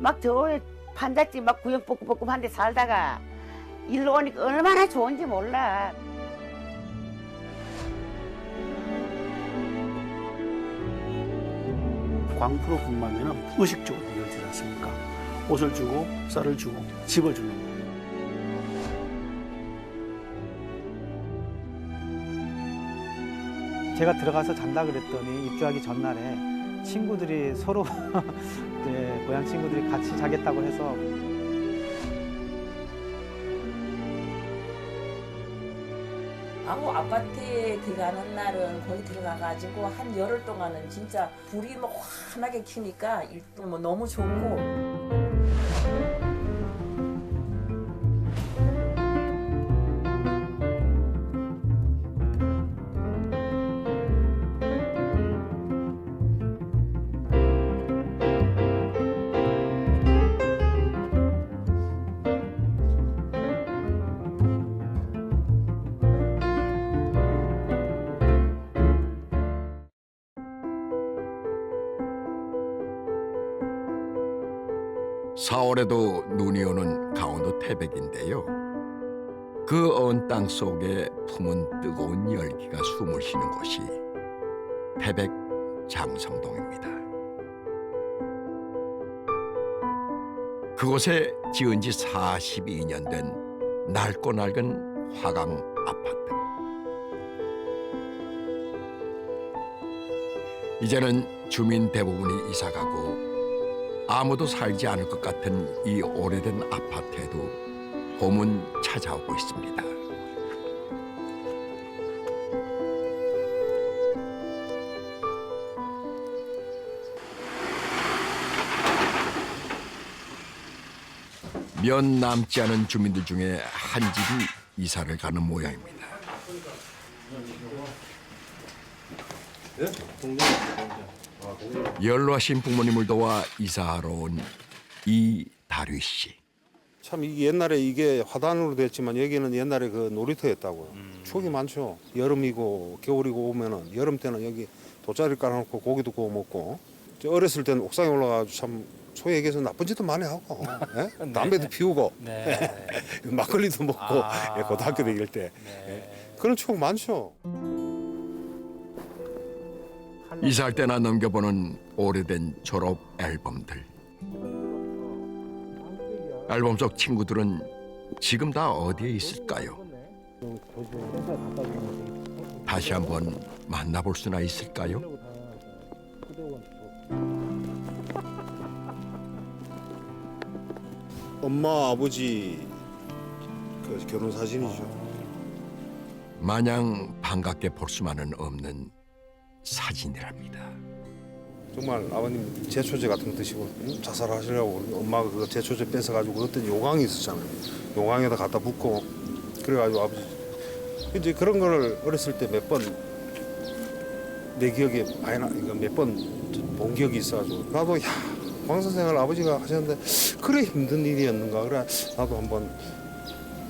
막 저 판잣집 막 구역볶음볶음 한 데 살다가 일로 오니까 얼마나 좋은지 몰라. 광프로 근무하면 의식적으로 이루어지지 않습니까? 옷을 주고 쌀을 주고 집을 주는 거예요. 제가 들어가서 잔다 그랬더니 입주하기 전날에 친구들이 서로 이제 고향 친구들이 같이 자겠다고 해서 아파트에 들어가는 날은 거기 들어가가지고 한 열흘 동안은 진짜 불이 뭐 환하게 켜니까 일단 뭐 너무 좋고. (4월에도) 눈이 오는 강원도 태백인데요. 그 언 땅 속에 품은 뜨거운 열기가 숨을 쉬는 곳이 태백 장성동입니다. 그곳에 지은 지 42년 된 낡고 낡은 화강 아파트. 이제는 주민 대부분이 이사가고 아무도 살지 않을 것 같은 이 오래된 아파트에도 봄은 찾아오고 있습니다. 몇 남지 않은 주민들 중에 한 집이 이사를 가는 모양입니다. 연로하신 부모님을 도와 이사하러 온 이다류 씨. 참 이게 옛날에 이게 화단으로 됐지만 여기는 옛날에 그 놀이터였다고요. 추억이 많죠. 여름이고 겨울이고 오면은 여름 때는 여기 돗자리 깔아놓고 고기도 구워 먹고. 저 어렸을 때는 옥상에 올라가서 참 소위 얘기해서 나쁜 짓도 많이 하고 예? 담배도 피우고 막걸리도 먹고 예, 고등학교 다닐 때 예. 그런 추억 많죠. 이사할 때나 넘겨보는 오래된 졸업 앨범들. 앨범 속 친구들은 지금 다 어디에 있을까요? 다시 한번 만나볼 수나 있을까요? 엄마 아버지 그 결혼 사진이죠. 마냥 반갑게 볼 수만은 없는 사진이랍니다. 정말 아버님 제초제 같은 거 드시고 자살하시려고 엄마가 그 제초제 뺏어가지고 어떤 요강이 있었잖아요. 요강에다 갖다 붓고 그래가지고 아버지 이제 그런 거를 어렸을 때 몇 번 내 기억에 많이 몇 번 본 기억이 있어가지고 나도 야 광산생활 아버지가 하셨는데 그래 힘든 일이었는가 그래 나도 한번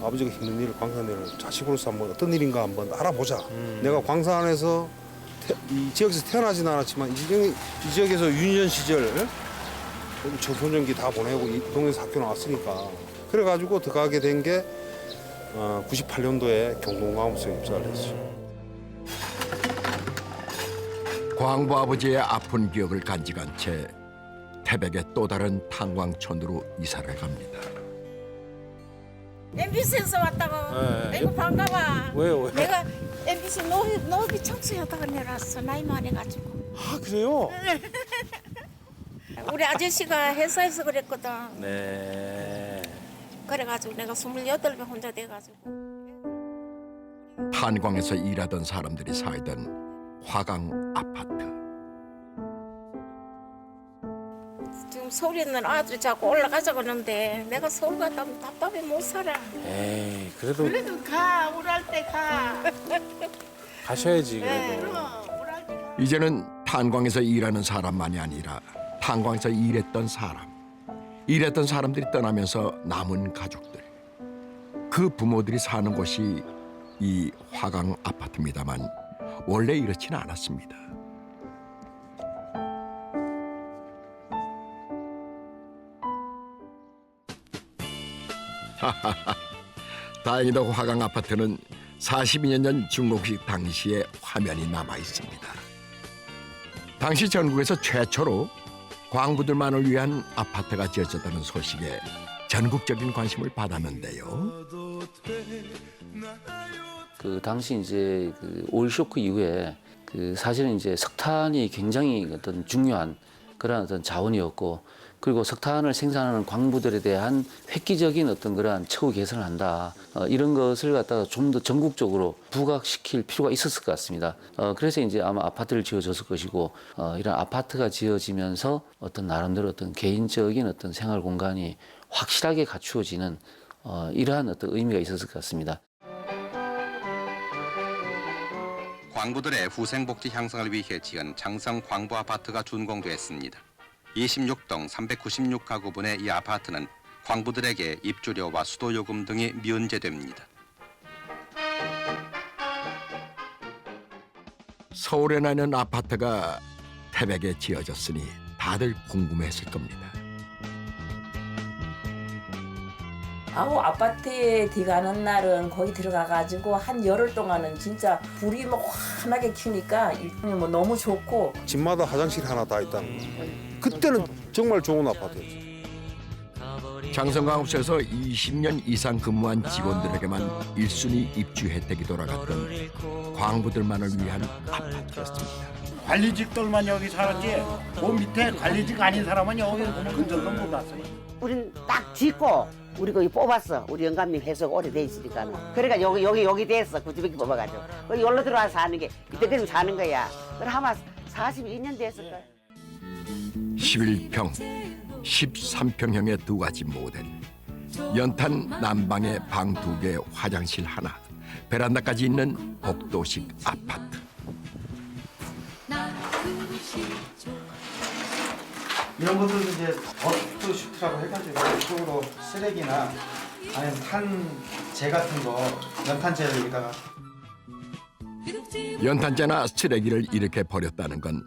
아버지가 힘든 일을 광산일을 자식으로서 한번 어떤 일인가 한번 알아보자. 내가 광산에서 이 지역에서 태어나진 않았지만 이 지역에서 유년 시절 청소년기 다 보내고 이 동네에서 학교 나왔으니까 그래가지고 들어가게 된 게 98년도에 경동광업소에 입사를 했어요. 광부 아버지의 아픈 기억을 간직한 채 태백의 또 다른 탄광촌으로 이사를 갑니다. MBC에서 왔다고. 아이고 반가워. 왜요? 내가 MBC 노비 청소하다가 내려왔어. 나이 많아가지고. 아 그래요? 우리 아저씨가 회사에서 그랬거든. 네. 그래가지고 내가 28배 혼자 돼가지고. 탄광에서 일하던 사람들이 살던 화강 아파트. 지금 서울에 있는 아들이 자꾸 올라가자고 하는데 내가 서울 갔다 오면 답답해 못 살아. 에이 그래도 그래도 가. 우랄 때 가. 가셔야지 그래도. 우랄 때 가. 이제는 탄광에서 일하는 사람만이 아니라 탄광에서 일했던 사람들이 떠나면서 남은 가족들, 그 부모들이 사는 곳이 이 화강 아파트입니다만 원래 이렇지는 않았습니다. 다행히도 화강 아파트는 42년 전 중공식 당시의 화면이 남아 있습니다. 당시 전국에서 최초로 광부들만을 위한 아파트가 지어졌다는 소식에 전국적인 관심을 받았는데요. 그 당시 이제 그 오일 쇼크 이후에 그 사실은 이제 석탄이 굉장히 어떤 중요한 그런 어떤 자원이었고, 그리고 석탄을 생산하는 광부들에 대한 획기적인 어떤 그러한 처우 개선을 한다, 이런 것을 갖다가 좀 더 전국적으로 부각시킬 필요가 있었을 것 같습니다. 그래서 이제 아마 아파트를 지어졌을 것이고, 이런 아파트가 지어지면서 어떤 나름대로 어떤 개인적인 어떤 생활 공간이 확실하게 갖추어지는 이러한 어떤 의미가 있었을 것 같습니다. 광부들의 후생복지 향상을 위해 지은 장성 광부 아파트가 준공됐습니다. 26동 396가구분의 이 아파트는 광부들에게 입주료와 수도요금 등이 면제됩니다. 서울에 나는 아파트가 태백에 지어졌으니 다들 궁금했을 겁니다. 아우 아파트에 들어가는 날은 거기 들어가가지고 한 열흘 동안은 진짜 불이 뭐 환하게 켜니까 일단 뭐 너무 좋고. 집마다 화장실 하나 다 있다는 거예요. 그때는 정말 좋은 아파트였어요. 장성광업소에서 20년 이상 근무한 직원들에게만 1순위 입주 혜택이 돌아갔던 광부들만을 위한 아파트였습니다. 관리직들만 여기 살았지 그 밑에 관리직 아닌 사람은 여기 근절도 못 왔어요. 우린 딱 짓고 우리 거기 뽑았어. 우리 영감님 해석 오래돼 있으니까. 그러니까 여기 됐어. 구지백기 뽑아가지고. 그 여기로 들어와서 사는 게 이때까지 사는 거야. 그래 아마 42년 됐을 거야. 11평, 13평형의 두 가지 모델, 연탄 난방에 방 2개, 화장실 하나, 베란다까지 있는 복도식 아파트. 이런 것들도 이제 더스트 슈트라고 해가지고 이쪽으로 쓰레기나 아니면 탄재 같은 거, 연탄재를 여기다가. 연탄재나 쓰레기를 이렇게 버렸다는 건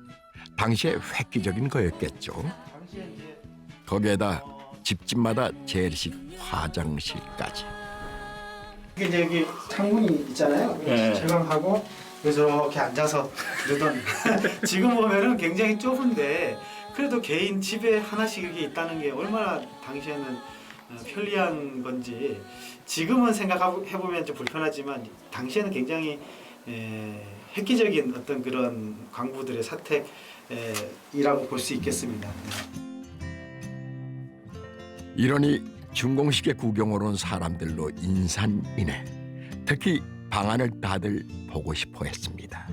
당시에 획기적인 거였겠죠. 거기에다 집집마다 재래식 화장실까지. 이게 이제 여기 창문이 있잖아요. 제방하고 그래서 이렇게 앉아서 이러던. 지금 보면은 굉장히 좁은데 그래도 개인 집에 하나씩 이렇게 있다는 게 얼마나 당시에는 편리한 건지 지금은 생각해보면 좀 불편하지만 당시에는 굉장히 획기적인 어떤 그런 광부들의 사택이라고 볼 수 있겠습니다. 이러니 준공식에 구경을 온 사람들로 인산인해. 특히 방안을 다들 보고 싶어 했습니다.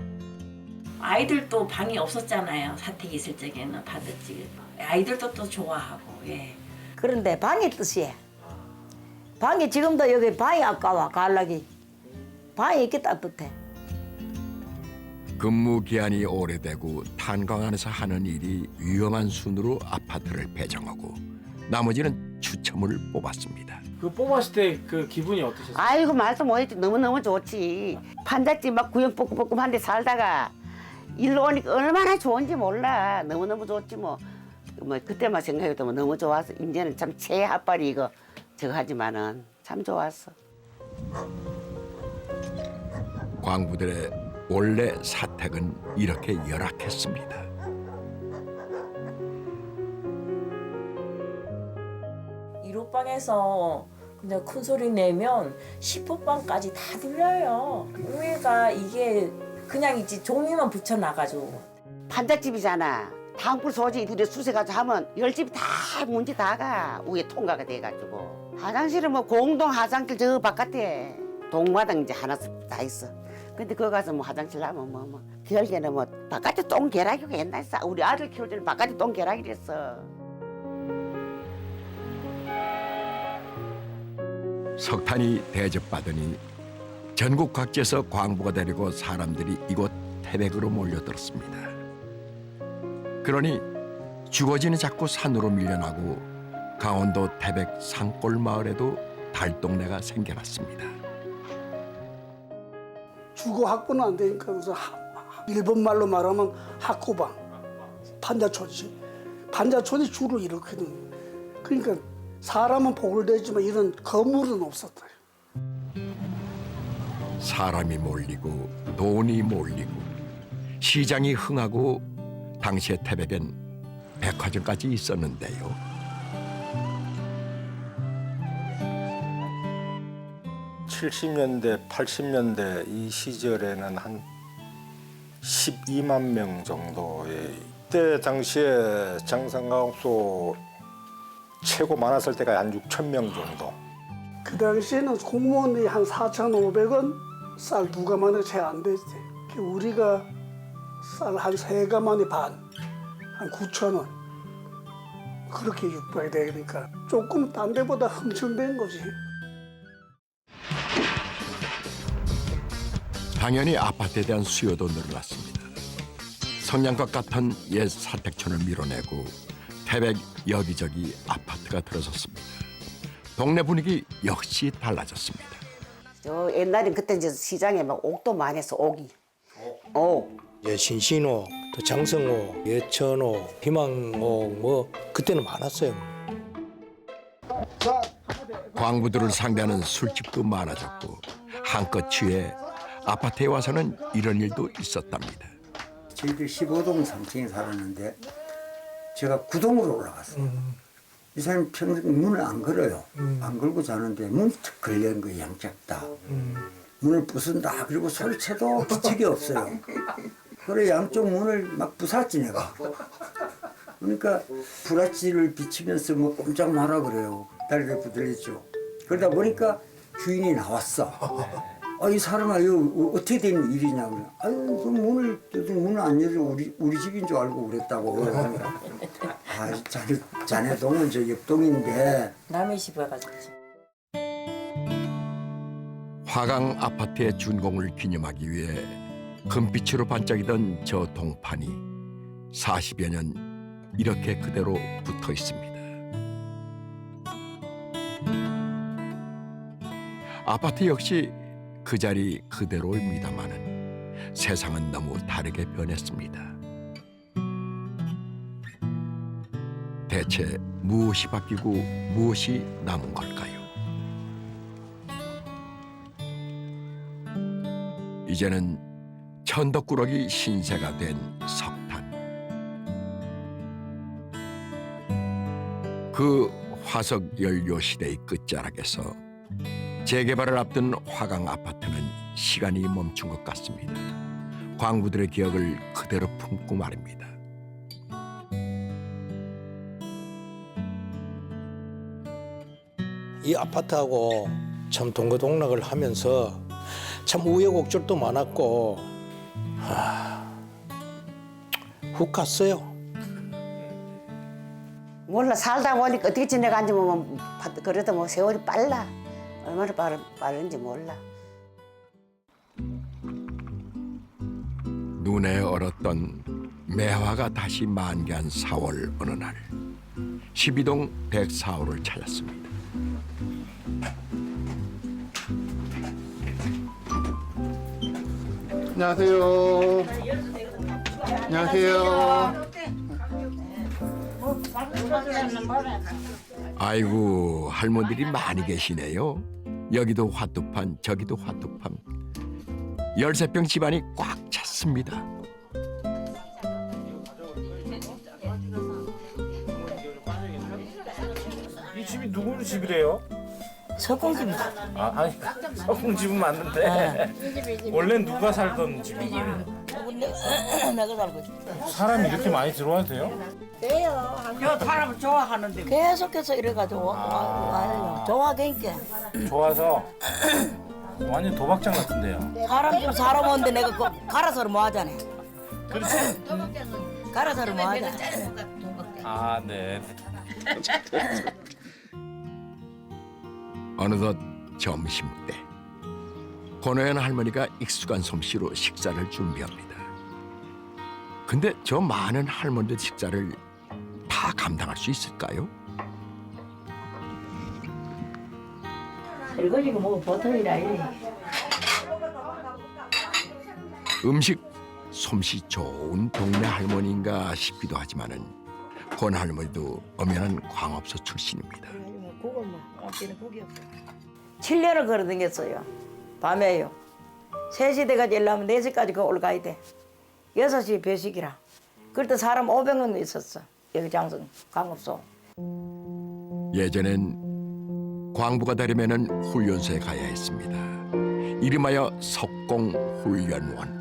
아이들도 방이 없었잖아요. 사택이 있을 적에는 받았지. 아이들도 또 좋아하고. 예. 그런데 방이 뜻이야. 방이 지금도 여기 방이 아까워 갈락이. 방이 이렇게 따뜻해. 근무 기한이 오래되고 탄광 안에서 하는 일이 위험한 순으로 아파트를 배정하고 나머지는 추첨을 뽑았습니다. 그 뽑았을 때 그 기분이 어떠셨어요? 아이고 말도 못했지. 너무너무 좋지. 판잣집 막 구형 뽀끔뽀끔 한데 살다가 일로 오니까 얼마나 좋은지 몰라. 너무너무 좋지 뭐 그때만 생각해도 너무 좋아서 이제는 참 최하빨이 이거 저거 하지만은 참 좋았어. 광부들의 원래 사택은 이렇게 열악했습니다. 방에서 그냥 큰 소리 내면 10호방까지 다 들려요. 위에가 이게 그냥 있지 종이만 붙여놔가지고. 판잣집이잖아. 방불 소지 이들이 수세가지고 하면 10집이 다 문제 다가 위에 통과가 돼가지고. 화장실은 뭐 공동 화장실 저 바깥에 동마당 이제 하나씩 다 있어. 근데 거기 가서 뭐 화장실 하면 뭐 겨울에는 뭐 바깥에 똥개라기가 옛날에 우리 아들 키울 때는 바깥에 똥개라기랬어. 석탄이 대접받으니 전국 각지에서 광부가 되려고 사람들이 이곳 태백으로 몰려들었습니다. 그러니 주거지는 자꾸 산으로 밀려나고 강원도 태백 산골 마을에도 달동네가 생겨났습니다. 주거 확보는 안 되니까 그래서 일본 말로 말하면 학고방, 판자촌이 주로 이렇거든. 그러니까 사람은 포골되지만 이런 건물은 없었어요. 사람이 몰리고 돈이 몰리고 시장이 흥하고 당시의 태백엔 백화점까지 있었는데요. (70년대) (80년대) 이 시절에는 한 12만 명 정도의, 이때 당시에 장상가옥소 최고 많았을 때가 한 6천 명 정도. 그 당시에는 공무원이 한 4,500원, 쌀 2가마니가 채 안 되지. 우리가 쌀 한 3가마니 반, 한 9,000원. 그렇게 육박이 되니까 조금 딴 데보다 흥청된 거지. 당연히 아파트에 대한 수요도 늘어났습니다. 성냥갑 같은 옛 사택촌을 밀어내고 태백 여기저기 아파트가 들어섰습니다. 동네 분위기 역시 달라졌습니다. 저 옛날엔 그때 이제 시장에 막 옥도 많이 했어. 옥이. 옥. 예, 신신옥, 또 장성옥, 예천옥, 희망옥 뭐 그때는 많았어요. 광부들을 상대하는 술집도 많아졌고 한껏 취해 아파트에 와서는 이런 일도 있었답니다. 저희들 15동 3층에 살았는데 제가 9동으로 올라갔어요. 이 사람이 평생 문을 안 걸어요. 안 걸고 자는데 문이 탁 걸려있는 거예요. 양짝 다. 문을 부순다. 그리고 소리쳐도 기척이 없어요. 그래 양쪽 문을 막 부쉈지 내가. 그러니까 불화치를 비치면서 뭐 꼼짝 마라 그래요. 다리를 부들렸죠. 그러다 보니까 주인이 나왔어. 이 사람아 이거 어떻게 된 일이냐고. 아유 그 문을 안 열어 우리 집인 줄 알고 그랬다고. 자네 동은 저 옆동인데. 남의 집에 가지고. 화강 아파트의 준공을 기념하기 위해 금빛으로 반짝이던 저 동판이 40여 년 이렇게 그대로 붙어 있습니다. 아파트 역시 그 자리 그대로입니다마는 세상은 너무 다르게 변했습니다. 대체 무엇이 바뀌고 무엇이 남은 걸까요? 이제는 천덕꾸러기 신세가 된 석탄. 그 화석 연료 시대의 끝자락에서 재개발을 앞둔 화강 아파트는 시간이 멈춘 것 같습니다. 광부들의 기억을 그대로 품고 말입니다. 이 아파트하고 참 동거동락을 하면서 참 우여곡절도 많았고 훅 갔어요. 몰라 살다 보니까 어떻게 지내간지 뭐 그래도 뭐 세월이 빨라. 얼마나 빠른지 몰라. 눈에 얼었던 매화가 다시 만개한 4월 어느 날 12동 104호를 찾았습니다. 안녕하세요. 안녕하세요. 아이고 할머니들이 많이 계시네요. 여기도 화투판 저기도 화투판 13평 집안이 꽉 찼습니다. 이 집이 누구 집이래요? 석공집이다. 아니 석공집은 맞는데 원래 누가 살던 집이에요? 내가 살고 있어. 사람이 이렇게 많이 들어와도 돼요? 돼요. 저 사람을 좋아하는데 계속해서 이래가지고 와요. 좋아하니까. 좋아서 완전 도박장 같은데요. 사람 좀 살아보는데 내가 그 갈아서를 뭐 하잖아. 그렇지. 갈아서를 뭐 하잖아. 아 네. 어느덧 점심때 권호연 할머니가 익숙한 솜씨로 식사를 준비합니다. 근데 저 많은 할머니들 식사를 다 감당할 수 있을까요? 설거지가 뭐 보통 일 아니네. 음식 솜씨 좋은 동네 할머니인가 싶기도 하지만은 권 할머니도 엄연한 광업소 출신입니다. 국은 뭐 깜짝이야 국이 없어. 7년을 걸어 다녔어요. 밤에요. 3시 돼가지고 일하면 4시까지 그 올라가야 돼. 6시 배식이라. 그때 사람 500명 있었어. 여기 장성 강업소. 예전엔 광부가 되려면은 훈련소에 가야 했습니다. 이름하여 석공훈련원.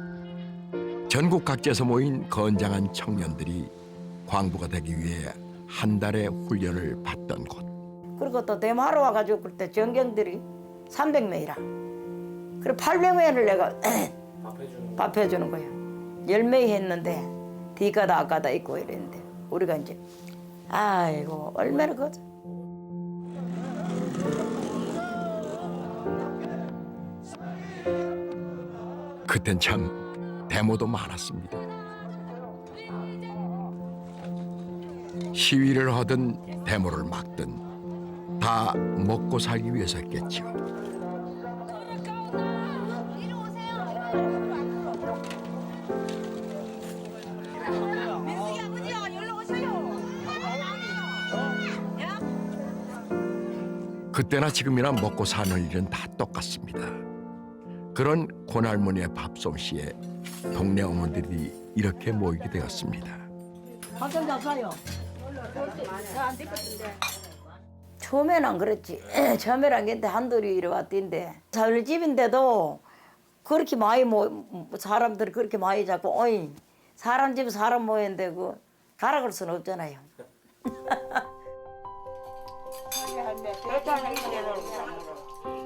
전국 각지에서 모인 건장한 청년들이 광부가 되기 위해 한 달의 훈련을 받던 곳. 그리고 또 대마로 와가지고 그때 전경들이 300명이라. 그래 800명을 내가 밥 해주는 거예요. 10명이 했는데 뒤가다 아까다 있고 이랬는데 우리가 이제 아이고 얼마나 거죠. 그땐 참 데모도 많았습니다. 시위를 하든 데모를 막든 다 먹고 살기 위해서였겠지요. 그때나 지금이나 먹고 사는 일은 다 똑같습니다. 그런 권할머니의 밥솜씨에 동네 어머니들이 이렇게 모이게 되었습니다. 밥좀 잡아요. 처음에는 안 그랬지. 처음에는 안 그랬는데 한둘이 이리 왔던데 사울집인데도 그렇게 많이 사람들이 그렇게 많이 잡고 어이 사람 집에 사람 모였는데 그 가라 그럴 수는 없잖아요.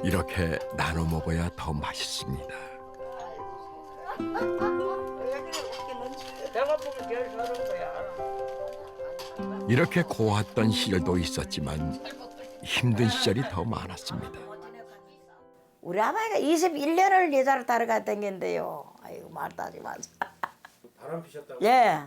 이렇게 나눠 먹어야 더 맛있습니다. 이렇게 고왔던 시절도 있었지만 힘든 시절이 더 많았습니다. 우리 아버지가 21년을 여자를 따라가 댕겼는데요. 아이고 말도 하지 마세요. 바람 피셨다고? 예.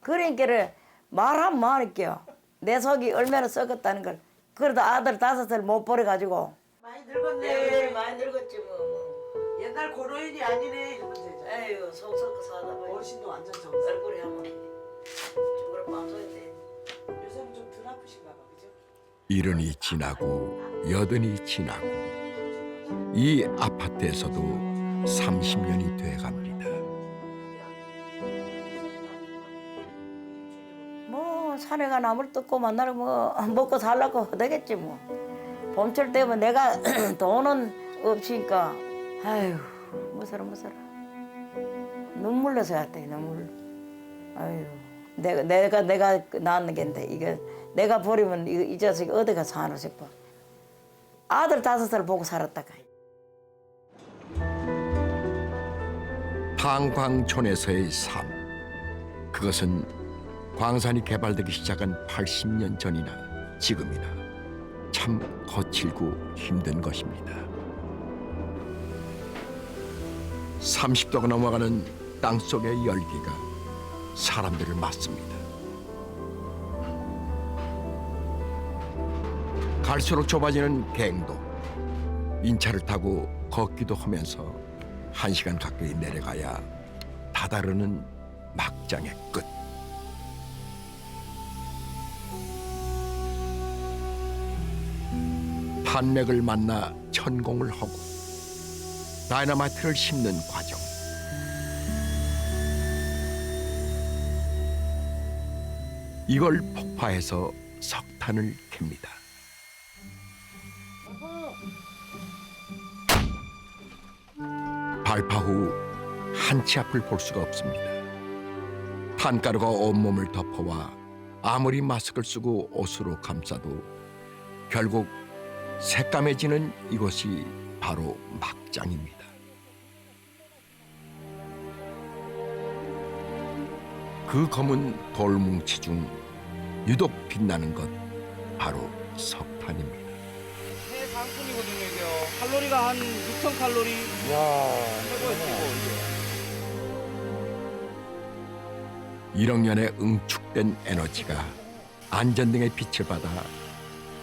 그러니까 말하면 많을게요. 내 속이 얼마나 썩었다는 걸. 그래도 아들 5살 못 버려가지고. 많이 늙었네. 많이 늙었지 뭐. 옛날 고노인이 아니네. 에휴 속 썩고 사다 보니. 어르신도 완전 정상. 얼굴이 한번 죽으러 방송인데. 요새는 좀 덜 아프신가 봐, 그죠? 70이 지나고 80이 지나고 이 아파트에서도 30년이 돼갑니다. 뭐 산에가 나물 뜯고 만나러 뭐 먹고 살라고 되겠지 뭐. 봄철 되면 내가 돈은 없으니까 아휴 무서라 눈물 나서 왔대 눈물. 아휴 내가 낳는 겐데 이게 내가 버리면 이 자식이 어디 가서 사나 싶어. 아들 5살 보고 살았다가. 탄광촌에서의 삶. 그것은 광산이 개발되기 시작한 80년 전이나 지금이나 참 거칠고 힘든 것입니다. 30도가 넘어가는 땅속의 열기가 사람들을 맞습니다. 갈수록 좁아지는 갱도. 인차를 타고 걷기도 하면서 1시간 가까이 내려가야 다다르는 막장의 끝. 탄맥을 만나 천공을 하고 다이너마이트를 심는 과정. 이걸 폭파해서 석탄을 캡니다. 발파 후 한치 앞을 볼 수가 없습니다. 탄가루가 온몸을 덮어와 아무리 마스크를 쓰고 옷으로 감싸도 결국 새까매지는 이곳이 바로 막장입니다. 그 검은 돌뭉치 중 유독 빛나는 것 바로 석탄입니다. 상품이거든요, 이게요. 칼로리가 한 6,000칼로리. 최고예요. 1억 년의 응축된 에너지가 안전등의 빛을 받아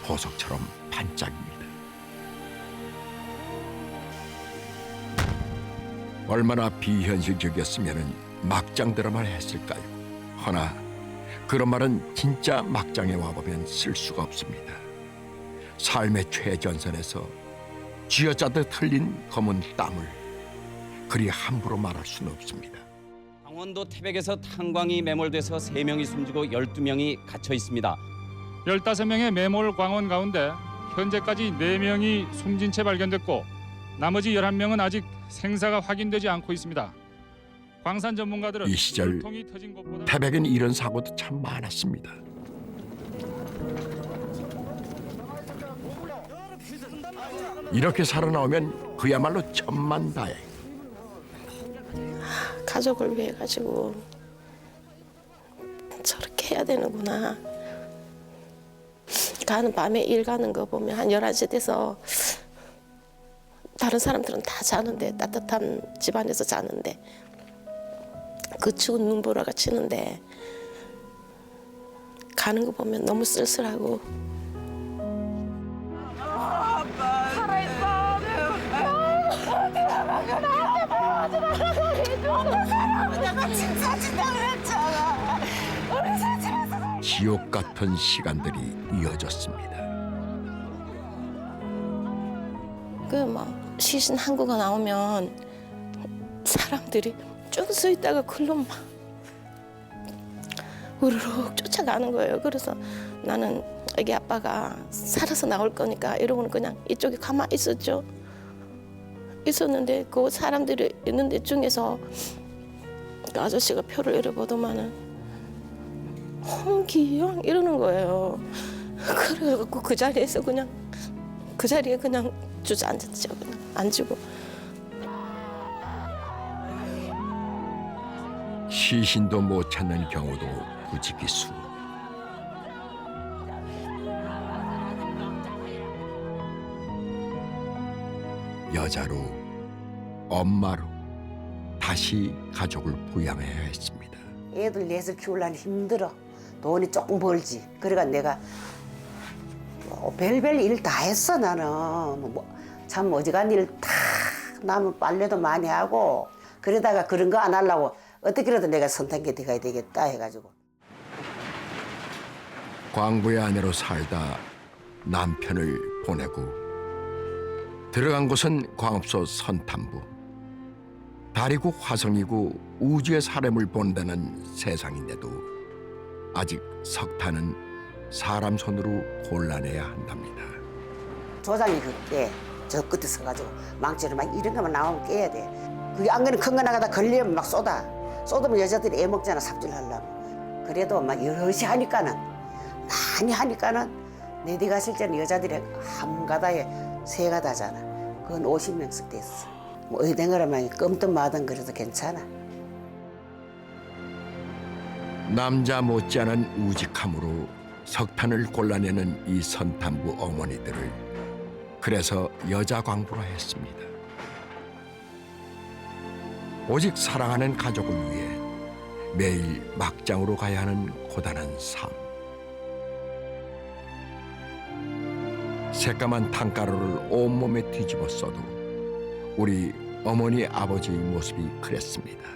보석처럼 반짝입니다. 얼마나 비현실적이었으면 막장 드라마를 했을까요? 허나 그런 말은 진짜 막장에 와보면 쓸 수가 없습니다. 삶의 최전선에서 쥐어짜듯 흘린 검은 땀을 그리 함부로 말할 수는 없습니다. 강원도 태백에서 탄광이 매몰돼서 3명이 숨지고 12명이 갇혀 있습니다. 15명의 매몰 광원 가운데 현재까지 4명이 숨진 채 발견됐고 나머지 11명은 아직 생사가 확인되지 않고 있습니다. 광산 전문가들은 이 시절 물통이 터진 곳보다 태백엔 이런 사고도 참 많았습니다. 이렇게 살아나오면 그야말로 천만다행. 가족을 위해 가지고 저렇게 해야 되는구나. 가는 밤에 일 가는 거 보면 한 11시 돼서 다른 사람들은 다 자는데 따뜻한 집안에서 자는데 그 추운 눈보라가 치는데 가는 거 보면 너무 쓸쓸하고 지옥 같은 시간들이 이어졌습니다. 그 막 시신 항구가 나오면 사람들이 쭉 서 있다가 글로 막 우르륵 쫓아가는 거예요. 그래서 나는 애기 아빠가 살아서 나올 거니까 이러고는 그냥 이쪽에 가만히 있었죠. 있었는데 그 사람들이 있는데 중에서 그 아저씨가 표를 이래보더만은 홍기영 이러는 거예요. 그래갖고 그 자리에서 그냥 그 자리에 그냥 주저앉았죠. 그냥 앉고. 시신도 못 찾는 경우도 부지기수. 여자로, 엄마로 다시 가족을 부양해야 했습니다. 애들 넷을 키우려니 힘들어. 돈이 조금 벌지. 그러니까 내가 별별 일 다 했어 나는. 참 어지간 일 다 나면 빨래도 많이 하고 그러다가 그런 거 안 하려고 어떻게라도 내가 선탄계 돼가야 되겠다 해가지고. 광부의 아내로 살다 남편을 보내고 들어간 곳은 광업소 선탄부. 달이고 화성이고 우주의 사람을 본다는 세상인데도 아직 석탄은 사람 손으로 골라내야 한답니다. 조장이 그때 저 끝에 서가지고 망치로 막 이런 것만 나오면 깨야 돼. 그게 안 그러면 큰 거 나가다 걸리면 막 쏟으면 여자들이 애먹잖아 삽질하려면. 그래도 막 여럿이 하니까는 많이 하니까는 내 디 갔을 때는 여자들이 한 가다에 3가다잖아. 그건 50명씩 됐어. 뭐 어디든 거라면 끔든 마든 그래도 괜찮아. 남자 못지않은 우직함으로 석탄을 골라내는 이 선탄부 어머니들을 그래서 여자 광부라 했습니다. 오직 사랑하는 가족을 위해 매일 막장으로 가야 하는 고단한 삶. 새까만 탕가루를 온몸에 뒤집어 써도 우리 어머니 아버지의 모습이 그랬습니다.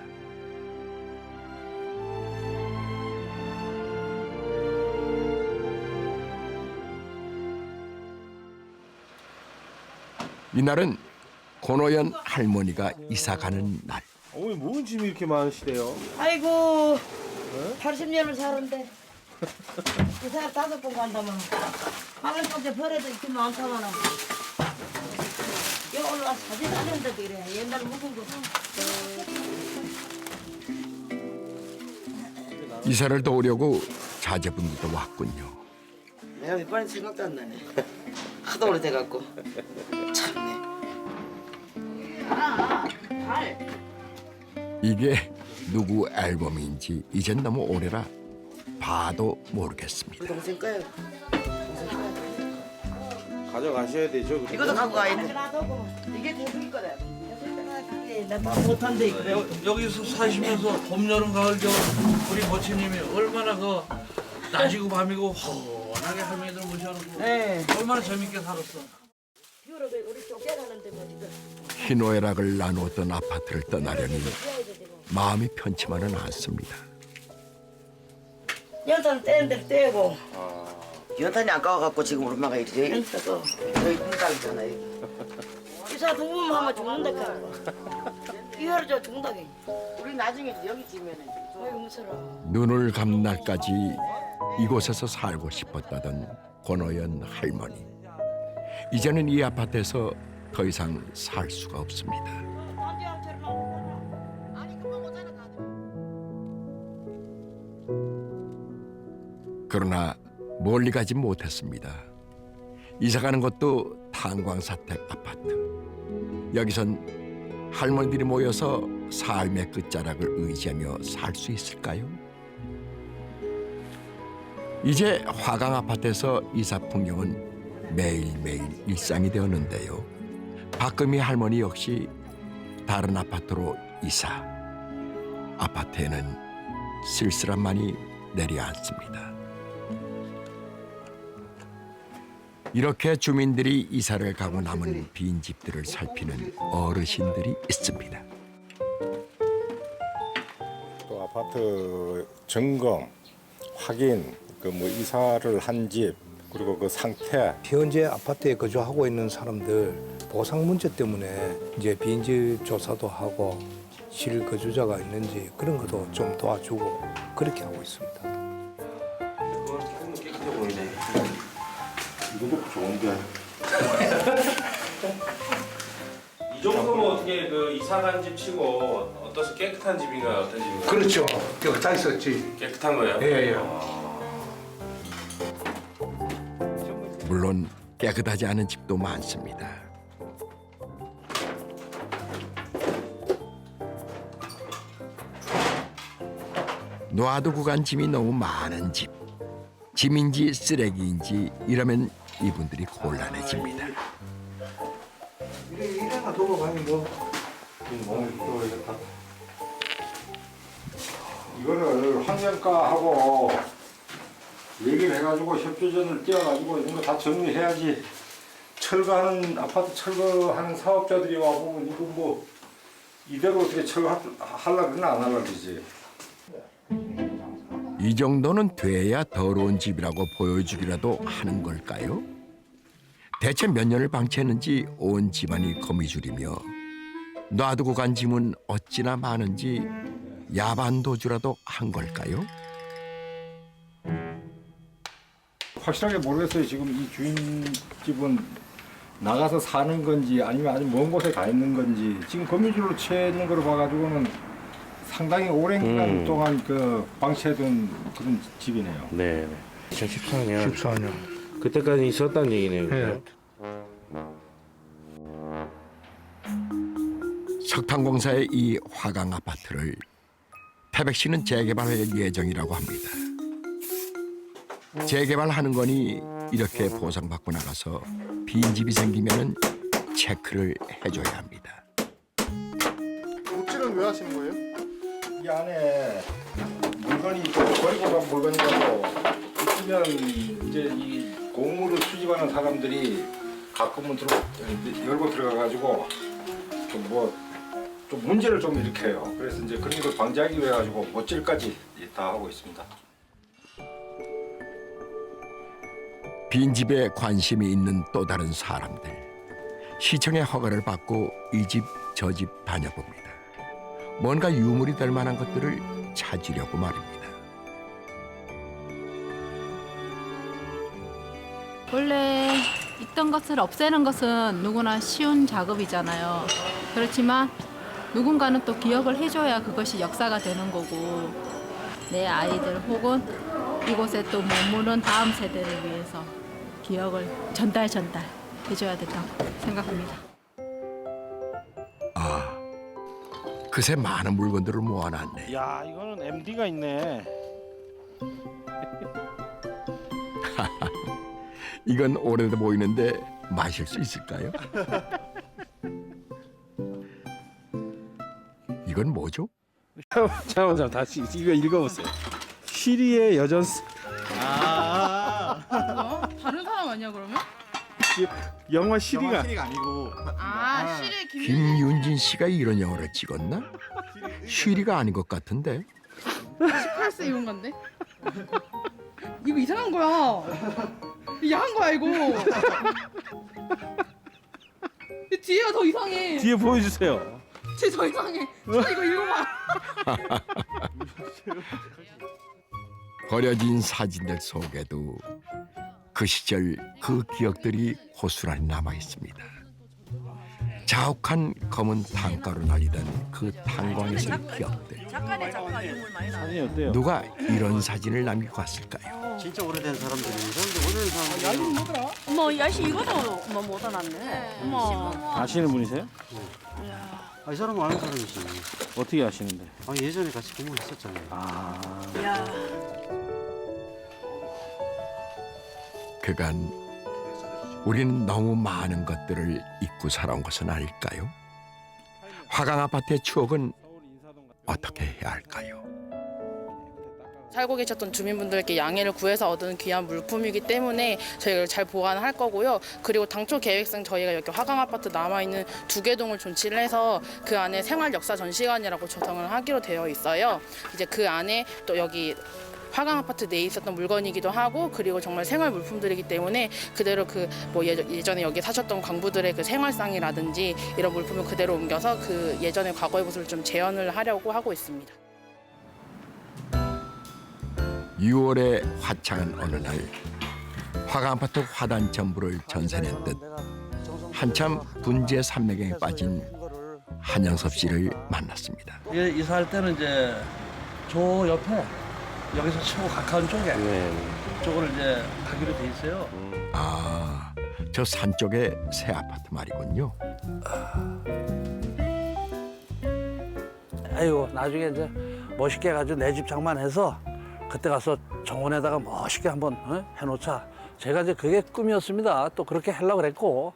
이날은 권호연 할머니가 이사 가는 날. 어머니 뭔 짐이 이렇게 많으시대요? 아이고 80년을 사는데 그 사람 5번 간다면 하늘 번째 버려도 이렇게 많다마는 여기 올라와서 사진 안 했는데도 이래 옛날 묵은 거 이사를 도우려고 자제분들도 왔군요. 내가 이번엔 생각도 안 나네. 하도 오래돼갖고. 참네. 이게 누구 앨범인지 이젠 너무 오래라 봐도 모르겠습니다. 동생 거예요. 가져가셔야 되죠. 이것도 갖고 가야 돼. 이게 동생 거다. 나 못한대 그래. 여기서 사시면서 봄, 여름, 가을, 겨울 우리 모친님이 얼마나 그 낮이고 밤이고 훤하게 할머니들 모셔놓고 네. 얼마나 재밌게 살았어. 우리 쫓겨가는데 뭐 희노애락을 나누었던 아파트를 떠나려니 마음이 편치만은 않습니다. 연탄 떼는 대로 떼고 연탄이 아까워갖고 지금 우리 엄마가 이렇게 여기 군닭이잖아 여기. 이사 두 번 하면 죽는다. 이하로 저 죽는다. 우리 나중에 여기 지면은 어이 무서워. 눈을 감는 날까지 이곳에서 살고 싶었다던 권호연 할머니. 이제는 이 아파트에서 더 이상 살 수가 없습니다. 그러나 멀리 가지 못했습니다. 이사가는 것도 탄광사택 아파트. 여기선 할머니들이 모여서 삶의 끝자락을 의지하며 살 수 있을까요? 이제 화강 아파트에서 이사 풍경은 매일매일 일상이 되었는데요. 박금희 할머니 역시 다른 아파트로 이사. 아파트에는 쓸쓸함만이 내려앉습니다. 이렇게 주민들이 이사를 가고 남은 빈 집들을 살피는 어르신들이 있습니다. 또 아파트 점검, 확인, 그 뭐 이사를 한 집, 그리고 그 상태. 현재 아파트에 거주하고 있는 사람들 보상 문제 때문에 이제 빈집 조사도 하고 실거주자가 있는지 그런 것도 좀 도와주고 그렇게 하고 있습니다. 깨끗해 보이네. 이것도 좋은데. 이 정도면 어떻게 그 이사 간 집 치고 어떠서 깨끗한 집인가요? 어떤 집인가요? 그렇죠. 잘 썼지. 깨끗한 거예요? 예. 물론 깨끗하지 않은 집도 많습니다. 놔두고 간 짐이 너무 많은 집. 짐인지 쓰레기인지 이러면 이분들이 곤란해집니다. 이래가 두고 가면 뭐 몸을 풀어야겠다. 이거를 환경과하고 얘기를 해가지고 협조전을 띄워가지고 이런 거 다 정리해야지. 철거하는 아파트 철거하는 사업자들이 와보면 이거 뭐 이대로 어떻게 철거하려고 그러나 안 하려고 그러지. 이 정도는 돼야 더러운 집이라고 보여주기라도 하는 걸까요? 대체 몇 년을 방치했는지 온 집안이 거미줄이며 놔두고 간 짐은 어찌나 많은지 야반도주라도 한 걸까요? 확실하게 모르겠어요. 지금 이 주인집은 나가서 사는 건지 아니면 아주 먼 곳에 가 있는 건지 지금 거미줄로 채 있는 걸 봐가지고는 상당히 오랜 기간 동안 그 방치해둔 그런 집이네요. 네. 2014년. 14년. 그때까지 있었다는 얘기네요. 네. 석탄공사의 이 화강 아파트를 태백 씨는 재개발할 예정이라고 합니다. 재개발하는 거니 이렇게 보상받고 나가서 빈집이 생기면은 체크를 해줘야 합니다. 묵지는 왜 하시는 거예요? 이 안에 물건이 있고 버리고 간 물건이라고 있으면 이제 이 공물을 수집하는 사람들이 가끔은 열고 들어가가지고 좀 문제를 좀 일으켜요. 그래서 이제 그런 걸 방지하기 위해 가지고 못질까지 다 하고 있습니다. 빈집에 관심이 있는 또 다른 사람들. 시청의 허가를 받고 이 집 저 집 다녀봅니다. 뭔가 유물이 될 만한 것들을 찾으려고 말입니다. 원래 있던 것을 없애는 것은 누구나 쉬운 작업이잖아요. 그렇지만 누군가는 또 기억을 해줘야 그것이 역사가 되는 거고 내 아이들 혹은 이곳에 또 머무는 다음 세대를 위해서 기억을 전달해줘야 된다고 생각합니다. 아, 그새 많은 물건들을 모아놨네. 야, 이거는 MD가 있네. 이건 오래돼 보이는데 마실 수 있을까요? 이건 뭐죠? 잠깐만 다시 이거 읽어보세요. 시리의 여전. 뭐? 다른 사람 아니야 그러면? 영화 시리가 아니고. 시리의 김윤진 씨가 이런 영화를 찍었나? 쉬리가 아닌 것 같은데. 18세 이런 건데? 이거 이상한 거야. 야한 거 알고. 뒤에가 더 이상해. 뒤에 보여주세요. 뒤에 더 이상해. 자 이거 읽어봐. 버려진 사진들 속에도 그 시절 그 기억들이 고스란히 남아 있습니다. 자욱한 검은 단가로 날리던 그 탄광에서의 기억들. 사진이 어때요? 누가 이런 사진을 남기고 갔을까요? 진짜 오래된 사람들인데 오래된 사람들. 어머 야씨 이거도 어머 못 알았네. 어머. 아시는 분이세요? 이 사람은 아는 사람이지. 어떻게 아시는데? 예전에 같이 공부했었잖아요. 야. 그간 우리는 너무 많은 것들을 잊고 살아온 것은 아닐까요? 화강 아파트의 추억은 어떻게 해야 할까요? 살고 계셨던 주민분들께 양해를 구해서 얻은 귀한 물품이기 때문에 저희가 잘 보관할 거고요. 그리고 당초 계획상 저희가 여기 화강 아파트 남아있는 2개 동을 존치를 해서 그 안에 생활 역사 전시관이라고 조성을 하기로 되어 있어요. 이제 그 안에 또 여기 화강 아파트 내에 있었던 물건이기도 하고 그리고 정말 생활 물품들이기 때문에 그대로 그 뭐 예전에 여기 사셨던 광부들의 그 생활상이라든지 이런 물품을 그대로 옮겨서 그 예전의 과거의 모습을 좀 재현을 하려고 하고 있습니다. 6월의 화창한 어느 날 화강 아파트 화단 전부를 전세낸 듯 한참 분재 산매경에 빠진 한영섭 씨를 만났습니다. 이사할 때는 이제 저 옆에 여기서 최고 가까운 쪽에 그쪽으로 이제 가기로 돼 있어요. 아, 저 산 쪽에 새 아파트 말이군요. 아이고 나중에 이제 멋있게 해가지고 내 집 장만해서 그때 가서 정원에다가 멋있게 한번 해놓자. 제가 이제 그게 꿈이었습니다. 또 그렇게 하려고 그랬고.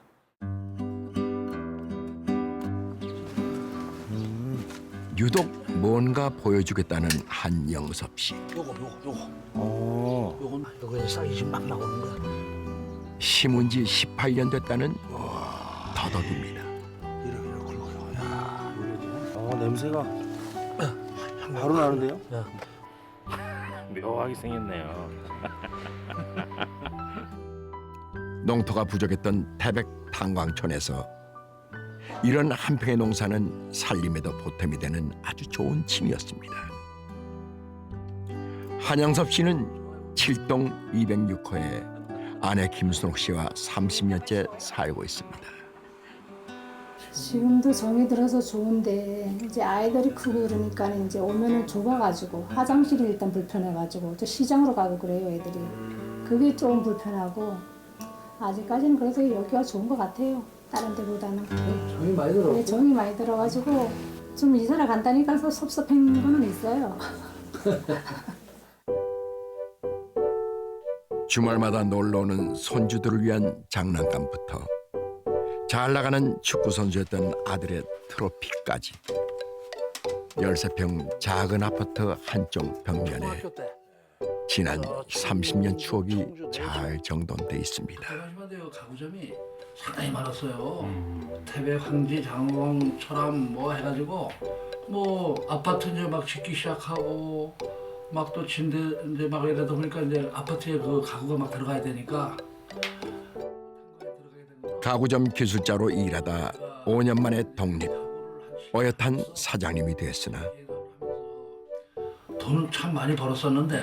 유독 뭔가 보여주겠다는 한영섭 씨. 요거. 요거는 싹이 막 나오는 거야. 심은 지 18년 됐다는 더덕입니다. 냄새가 바로 나는데요? 묘하게 생겼네요. 농토가 부족했던 태백 탄광촌에서 이런 한 평의 농사는 살림에도 보탬이 되는 아주 좋은 취미였습니다. 한영섭 씨는 7동 206호에 아내 김순옥 씨와 30년째 살고 있습니다. 지금도 정이 들어서 좋은데 이제 아이들이 크고 그러니까 이제 오면은 좁아가지고 화장실이 일단 불편해가지고 또 시장으로 가고 그래요 애들이. 그게 좀 불편하고 아직까지는 그래도 여기가 좋은 것 같아요. 다른 데보다는. 정이 많이 들어. 네, 정이 많이 들어가지고 좀 이사를 간다니까 섭섭한 거는 있어요. 주말마다 놀러오는 손주들을 위한 장난감부터 잘 나가는 축구선수였던 아들의 트로피까지 13평 작은 아파트 한쪽 벽면에 지난 30년 추억이 잘 정돈돼 있습니다. 가구점이 상당히 많았어요. 태백, 황지, 장흥, 철암 뭐 해가지고 뭐 아파트 이제 막 짓기 시작하고 막 또 침대 이제 막 이러다 보니까 이제 아파트에 그 가구가 막 들어가야 되니까 가구점 기술자로 일하다 5년 만에 독립. 어엿한 사장님이 됐으나 돈은 참 많이 벌었었는데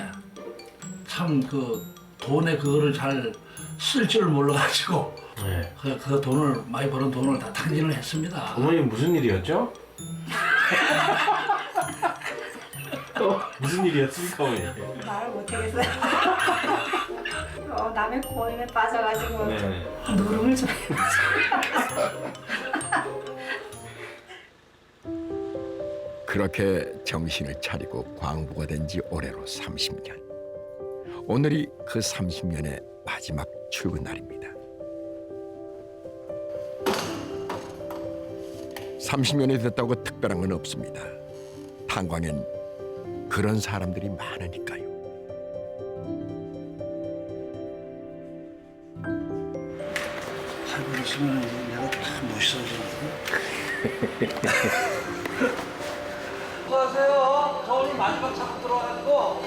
참 그 돈에 그거를 잘 쓸 줄 몰라가지고 그 돈을 많이 버는 돈을 다 탕진을 했습니다. 어머님 무슨 일이었죠? 무슨 일이었습니까, 어머니? 말을 못하겠어요. 남의 고임에 빠져가지고 노름을 좀 그렇게 정신을 차리고 광부가 된 지 올해로 30년. 오늘이 그 30년의 마지막 출근 날입니다. 30년이 됐다고 특별한 건 없습니다. 탄광엔 그런 사람들이 많으니까요. 살고 있으면 내가 참 멋있어지거든. 수고하세요. 저 오늘 마지막 작업 들어와가지고.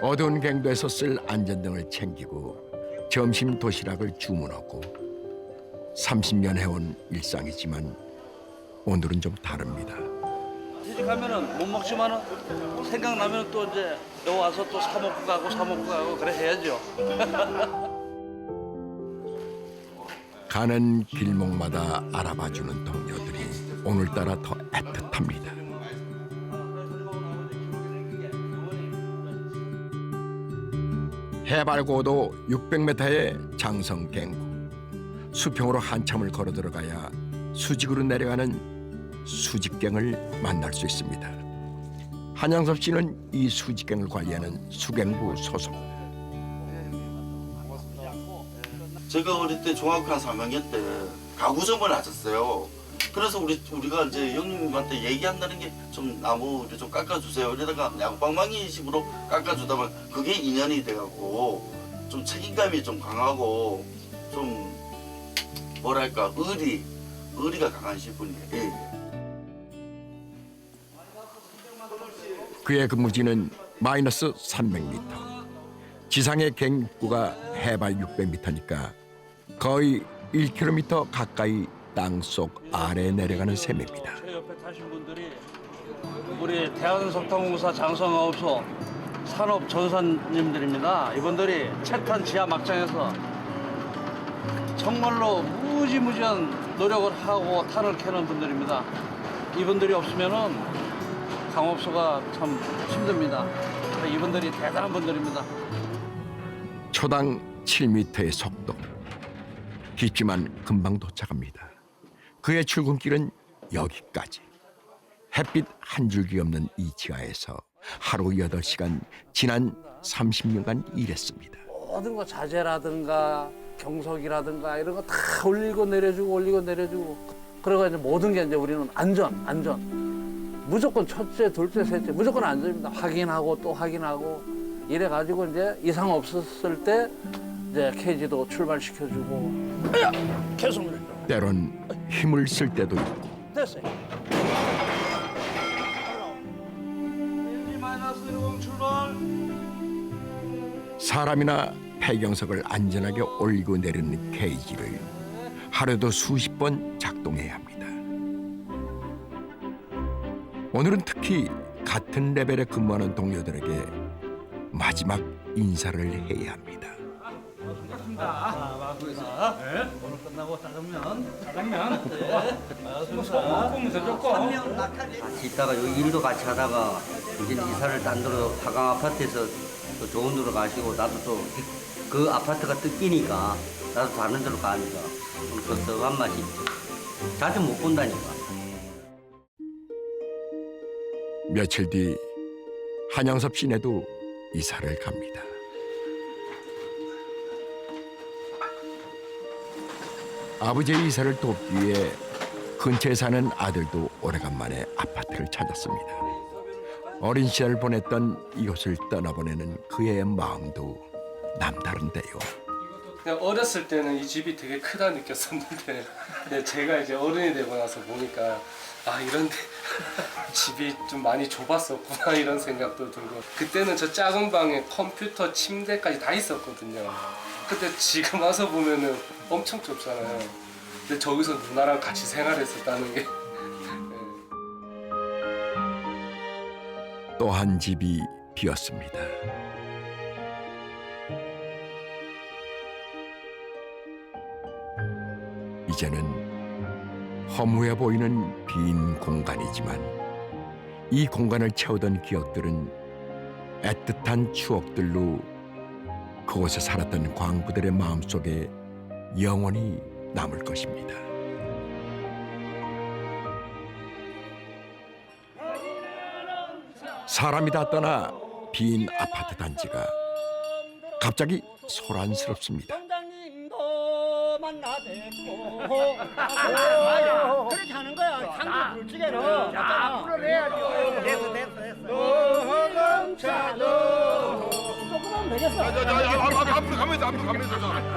어두운 갱도에서 쓸 안전등을 챙기고 점심 도시락을 주문하고 30년 해온 일상이지만 오늘은 좀 다릅니다. 시집 가면은 못 먹지만은 생각나면 또 이제 여기 와서 또 사 먹고 가고 그래 해야죠. 가는 길목마다 알아봐주는 동료들이 오늘따라 더 애틋합니다. 해발 고도 600m의 장성갱구. 수평으로 한참을 걸어 들어가야 수직으로 내려가는 수직갱을 만날 수 있습니다. 한양섭 씨는 이 수직갱을 관리하는 수갱부 소속. 제가 어릴 때 중학교 한 3학년 때 가구점을 하셨어요. 그래서 우리가 이제 형님한테 얘기한다는 게 좀 나무를 좀 깎아주세요. 이러다가 양방망이 식으로 깎아주다 보면 그게 인연이 돼갖고 좀 책임감이 좀 강하고 좀 뭐랄까 의리가 강하신 분이에요. 예. 그의 근무지는 마이너스 300m. 지상의 갱입구가 해발 600m니까 거의 1km 가까이 땅속 아래에 내려가는 셈입니다. 제 옆에 타신 분들이 우리 대한석탄공사 장성하우소 산업 전사님들입니다. 이분들이 채탄 지하 막장에서 정말로 무지무지한 노력을 하고 탄을 캐는 분들입니다. 이분들이 없으면은 강업소가 참 힘듭니다. 이분들이 대단한 분들입니다. 초당 7m의 속도. 깊지만 금방 도착합니다. 그의 출근길은 여기까지. 햇빛 한 줄기 없는 이 지하에서 하루 8시간 지난 30년간 일했습니다. 모든 거 자재라든가 경석이라든가 이런 거 다 올리고 내려주고 그래가지고 모든 게 이제 우리는 안전 무조건 첫째, 둘째, 셋째 무조건 안전입니다. 확인하고 또 확인하고 이래가지고 이제 이상 없었을 때 이제 케이지도 출발시켜주고 계속 눌러. 때론 힘을 쓸 때도 있고. 됐어요. 1-10 출발. 사람이나 폐경석을 안전하게 올리고 내리는 케이지를 하루에도 수십 번 작동해야 합니다. 오늘은 특히 같은 레벨에 근무하는 동료들에게 마지막 인사를 해야 합니다. 반갑습니다. 오늘 끝나고 짜장면. 같이 있다가 여기 일도 같이 하다가 이제 이사를 딴 데로 화강 아파트에서 또 좋은 데로 가시고 나도 또 그 아파트가 뜯기니까 나도 다른 데로 가니까 좀 섭섭한 맛이 있죠. 자주 못 본다니까. 며칠 뒤 한양섭 씨네도 이사를 갑니다. 아버지의 이사를 돕기 위해 근처에 사는 아들도 오래간만에 아파트를 찾았습니다. 어린 시절을 보냈던 이곳을 떠나보내는 그의 마음도 남다른데요. 그냥 어렸을 때는 이 집이 되게 크다 느꼈었는데 근데 제가 이제 어른이 되고 나서 보니까 아 이런데 집이 좀 많이 좁았었구나 이런 생각도 들고 그때는 저 작은 방에 컴퓨터, 침대까지 다 있었거든요. 근데 지금 와서 보면은 엄청 좁잖아요. 근데 저기서 누나랑 같이 생활했었다는 게 또 한 집이 비었습니다. 이제는 허무해 보이는 빈 공간이지만 이 공간을 채우던 기억들은 애틋한 추억들로 그곳에 살았던 광부들의 마음속에 영원히 남을 것입니다. 사람이 다 떠나 빈 아파트 단지가 갑자기 소란스럽습니다. 그렇게 하는 거야. 상주 불치게는. 앞으로 내야죠. 됐어. 조금만 되겠어.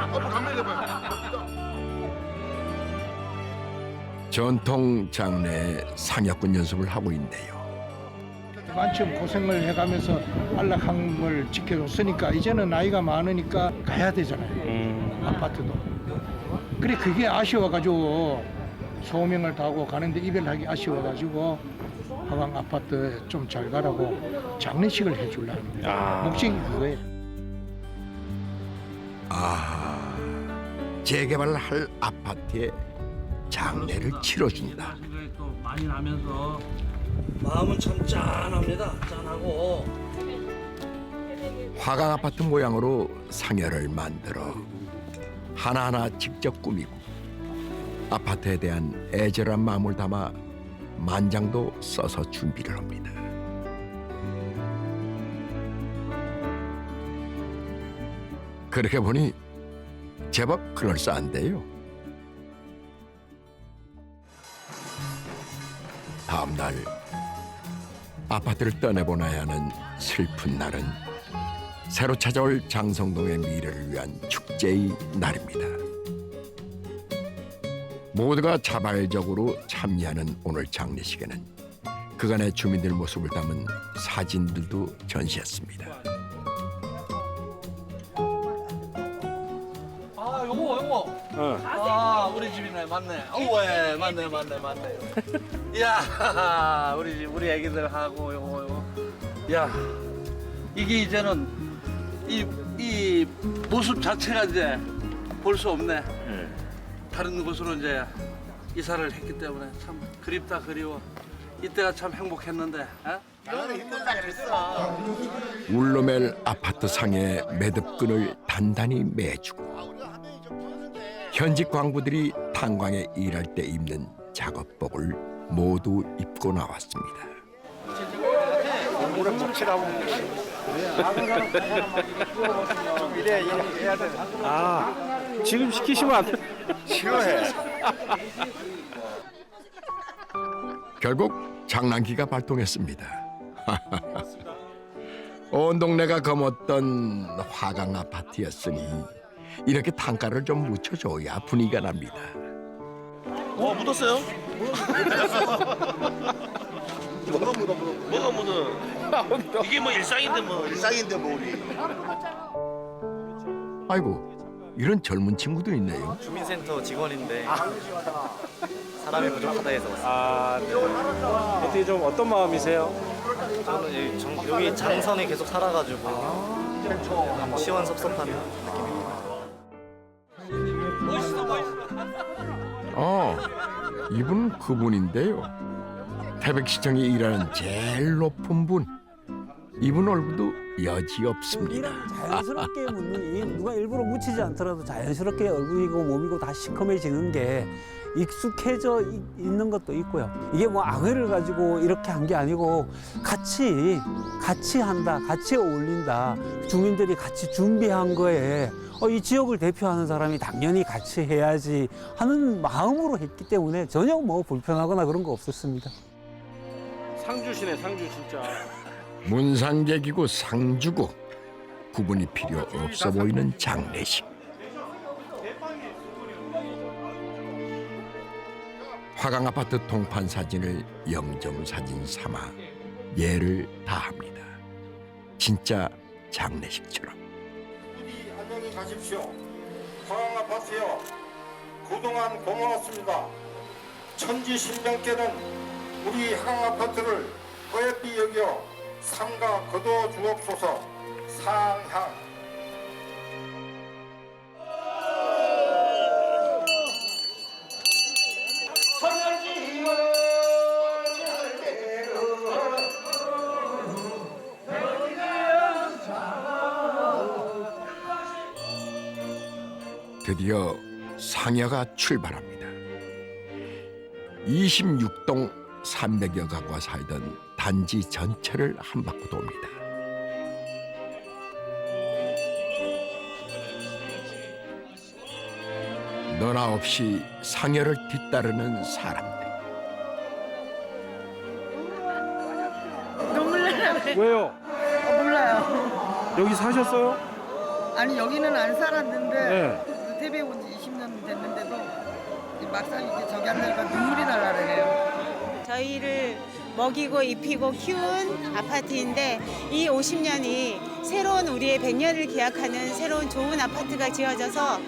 앞으로 가면 전통 장례 상여꾼 연습을 하고 있네요. 만점 고생을 해가면서 안락함을 지켜줬으니까 이제는 나이가 많으니까 가야 되잖아요. 아파트도. 그래 그게 아쉬워가지고 소명을 다하고 가는데 이별하기 아쉬워가지고 화강 아파트 좀 잘 가라고 장례식을 해주려는 목적이 그거예요. 아, 재개발할 아파트에 장례를 치러준다. 또 많이 나면서 마음은 참 짠합니다. 짠하고. 화강 아파트 모양으로 상여를 만들어 하나하나 직접 꾸미고 아파트에 대한 애절한 마음을 담아 만장도 써서 준비를 합니다. 그렇게 보니 제법 그럴싸한데요. 다음 날 아파트를 떠내보내야 하는 슬픈 날은 새로 찾아올 장성동의 미래를 위한 축제의 날입니다. 모두가 자발적으로 참여하는 오늘 장례식에는 그간의 주민들 모습을 담은 사진들도 전시했습니다. 아, 요거. 아, 우리 집이네, 맞네. 예, 맞네. 이야, 우리 애기들하고 요거. 야, 이게 이제는 이 모습 자체가 이제 볼 수 없네. 다른 곳으로 이제 이사를 했기 때문에 참 그립다 그리워. 이때가 참 행복했는데. 너는 힘들다 그랬어. 울로멜 아파트 상의 매듭끈을 단단히 매주고 현직 광부들이 탄광에 일할 때 입는 작업복을 모두 입고 나왔습니다. 물에 묻히라고. 좀 이래 해야 돼. 아, 지금 시키시면 안 돼. 싫어해. 결국 장난기가 발동했습니다. 온 동네가 검었던 화강 아파트였으니 이렇게 단가를 좀 묻혀줘야 분위기가 납니다. 묻었어요? 뭐가 묻어? 이게 뭐 일상인데 뭐. 일상인데 뭐 우리. 아이고, 이런 젊은 친구도 있네요. 주민센터 직원인데 사람이 부족하다 해서 왔어요. 아, 네. 어떻게 좀 어떤 마음이세요? 저는 여기 장선에 계속 살아가지고 좀 시원섭섭한 느낌입니다. 이분은 그분인데요. 태백시청에 일하는 제일 높은 분. 이분 얼굴도 여지없습니다. 자연스럽게 묻는 누가 일부러 묻히지 않더라도 자연스럽게 얼굴이고 몸이고 다 시커매지는 게 익숙해져 있는 것도 있고요. 이게 뭐 악의를 가지고 이렇게 한 게 아니고 같이 한다, 같이 어울린다. 주민들이 같이 준비한 거에 이 지역을 대표하는 사람이 당연히 같이 해야지 하는 마음으로 했기 때문에 전혀 뭐 불편하거나 그런 거 없었습니다. 상주시네, 상주 진짜. 문상객이고 상주고 구분이 필요 없어 보이는 장례식. 화강 아파트 동판 사진을 영정사진 삼아 예를 다합니다. 진짜 장례식처럼. 안녕히 가십시오. 화강 아파트요. 그동안 고마웠습니다. 천지신명께는 우리 화강 아파트를 어여삐 여겨 삼가 거둬 주옵소서. 상향. 드디어 상여가 출발합니다. 26동 300여 가구가 살던 단지 전체를 한 바퀴 돕니다. 너나 없이 상여를 뒤따르는 사람들. 눈물 나요. 왜요? 몰라요. 여기 사셨어요? 아니 여기는 안 살았는데 네. 태백에 온 지 20년 됐는데도 막상 이렇게 저기 앉으니까 눈물이 날라 그래요. 저희를 먹이고 입히고 키운 아파트인데 이 50년이 새로운 우리의 100년을 기약하는 새로운 좋은 아파트가 지어져서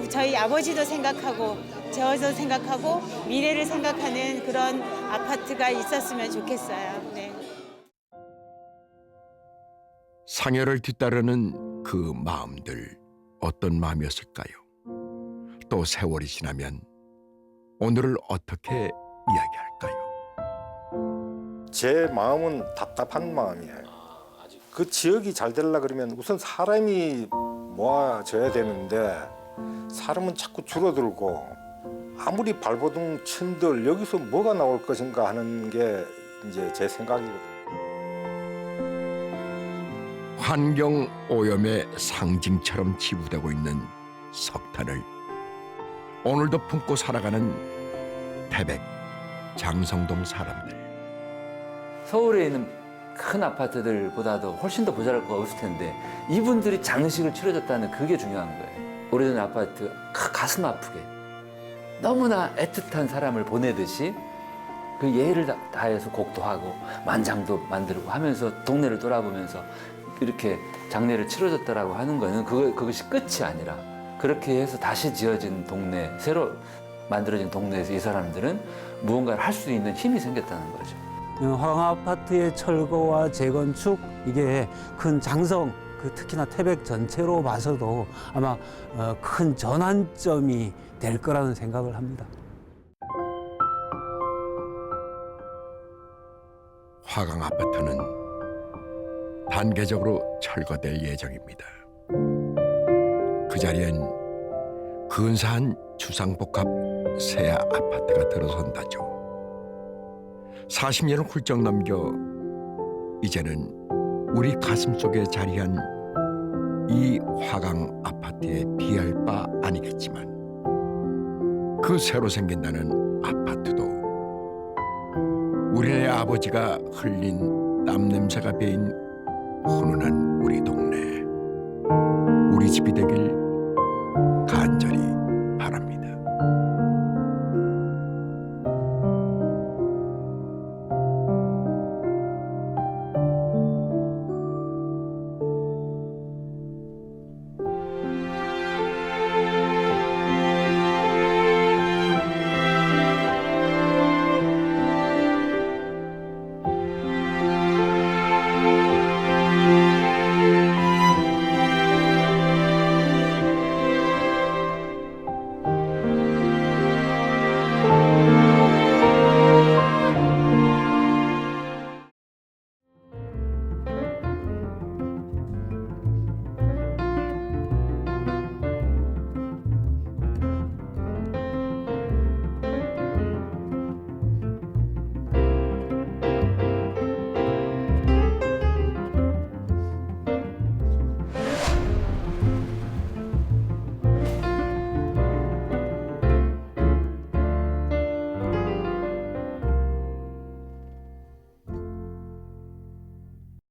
저희 아버지도 생각하고 저도 생각하고 미래를 생각하는 그런 아파트가 있었으면 좋겠어요. 네. 상여를 뒤따르는 그 마음들 어떤 마음이었을까요? 또 세월이 지나면 오늘을 어떻게 이야기할까요? 제 마음은 답답한 마음이에요. 그 지역이 잘 되려고 그러면 우선 사람이 모아져야 되는데 사람은 자꾸 줄어들고 아무리 발버둥 친들 여기서 뭐가 나올 것인가 하는 게 이제 제 생각이거든요. 환경 오염의 상징처럼 지부되고 있는 석탄을 오늘도 품고 살아가는 태백, 장성동 사람들. 서울에 있는 큰 아파트들보다도 훨씬 더 모자랄 거 없을 텐데 이분들이 장식을 치러줬다는 그게 중요한 거예요. 오래된 아파트 가슴 아프게 너무나 애틋한 사람을 보내듯이 그 예의를 다해서 곡도 하고 만장도 만들고 하면서 동네를 돌아보면서 이렇게 장례를 치러줬다라고 하는 거는 그것이 끝이 아니라 그렇게 해서 다시 지어진 동네, 새로 만들어진 동네에서 이 사람들은 무언가를 할 수 있는 힘이 생겼다는 거죠. 화강 아파트의 철거와 재건축 이게 큰 장성, 특히나 태백 전체로 봐서도 아마 큰 전환점이 될 거라는 생각을 합니다. 화강 아파트는 단계적으로 철거될 예정입니다. 그 자리엔 근사한 주상복합 새 아파트가 들어선다죠. 40년을 훌쩍 넘겨 이제는 우리 가슴속에 자리한 이 화강 아파트에 비할 바 아니겠지만 그 새로 생긴다는 아파트도 우리네 아버지가 흘린 땀 냄새가 배인 훈훈한 우리 동네, 우리 집이 되길 간절히